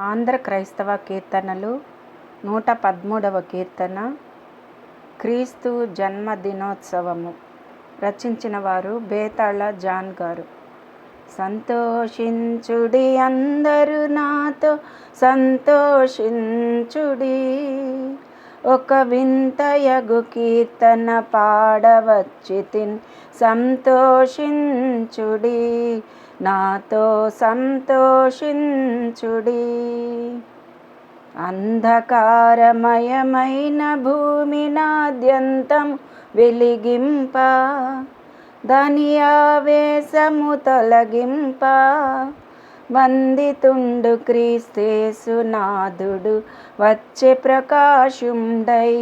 ఆంధ్ర క్రైస్తవ కీర్తనలు 113వ కీర్తన. క్రీస్తు జన్మదినోత్సవము. రచించిన వారు బేతాళ జాన్ గారు. సంతోషించుడి అందరూ నాతో సంతోషించుడి, ఒక వింతయగు కీర్తన పాడవచ్చితిన్ సంతోషించుడి, నాతో సంతోషించుడి. అంధకారమయమైన భూమినాద్యంతం వెలిగింప, దాని ఆవేశము తొలగింప, వందితుండు క్రీస్తేసునాథుడు వచ్చే ప్రకాశుండై,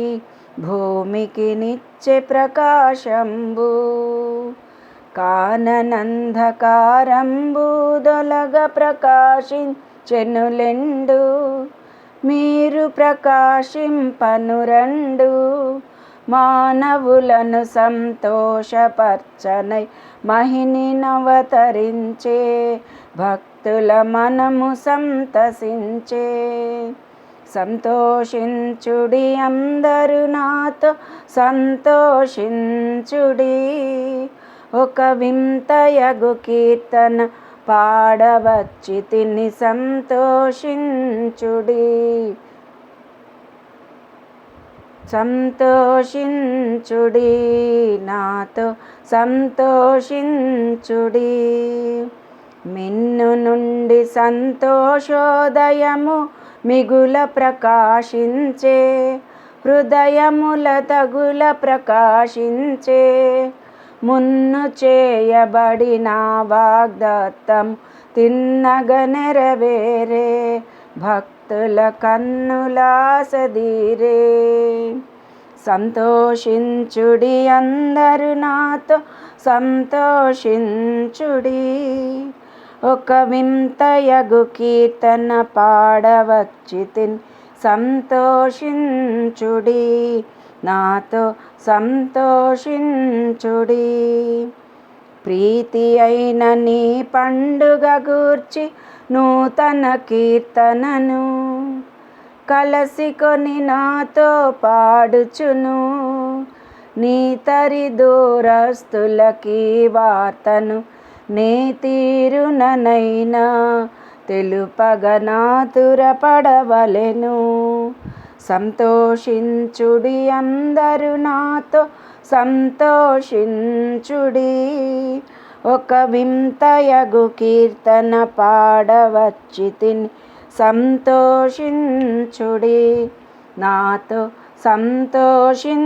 భూమికి నిచ్చే ప్రకాశంబు. కాననంధకారంబు దొలగ ప్రకాశించెనులెండు, మీరు ప్రకాశింపనురండు. మానవులను సంతోషపర్చనై మహిని నవతరించే, భక్తుల మనము సంతసించే. సంతోషించుడి అందరూ నాతో సంతోషించుడి, ఒక వింతయగు కీర్తన పాడవచ్చితిని సంతోషించుడి. సంతోషించుడి, నాతో సంతోషించుడి. మిన్ను నుండి సంతోషోదయము మిగుల ప్రకాశించే, హృదయముల తగుల ప్రకాశించే. మున్ను చేయబడిన వాగ్దత్తం తిన్నగ నెరవేరే, భక్తుల కన్నులాసదీరే. సంతోషించుడి అందరూ నాతో సంతోషించుడి, ఒక వింతయగు కీర్తన పాడవచ్చితిన్ సంతోషించుడి, నాతో సంతోషించుడి. ప్రీతి అయిన నీ పండుగ గూర్చి నూతన కీర్తనను కలసికొని నాతో పాడుచును, నీ తరి దూరస్తులకీ వార్తను నే తీరుననైనా తెలుపగనాతురపడవలెను. సంతోషించుడి అందరూ నాతో సంతోషించుడి, ఒక వింతయగు కీర్తన పాడవచ్చితిని సంతోషించుడి, నాతో సంతోషించుడి.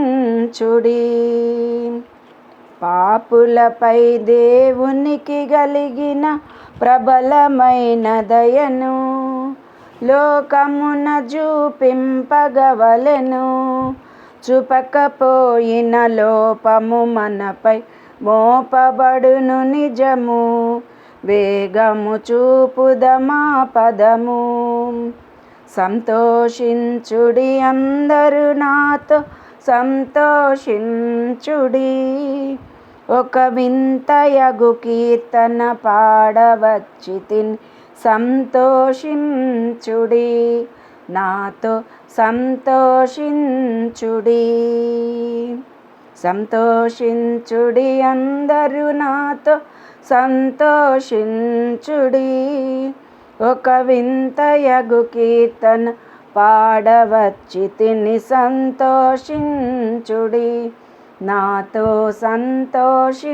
పాపులపై దేవునికి గలిగిన ప్రబలమైన దయను లోకమున చూపింపగవలెను. చూపకపోయిన లోపము మనపై మోపబడును నిజము, వేగము చూపుదమా పదము. సంతోషించుడి అందరూ నాతో సంతోషించుడి, ఒక వింతయగు కీర్తన పాడవచ్చితిన్ సంతోషించుడి, నాతో సంతోషించుడి. సంతోషించుడి అందరూ నాతో సంతోషించుడి, ఒక వింతయగు కీర్తన పాడవచ్చితిని సంతోషించుడి, నాతో సంతోషించుడి.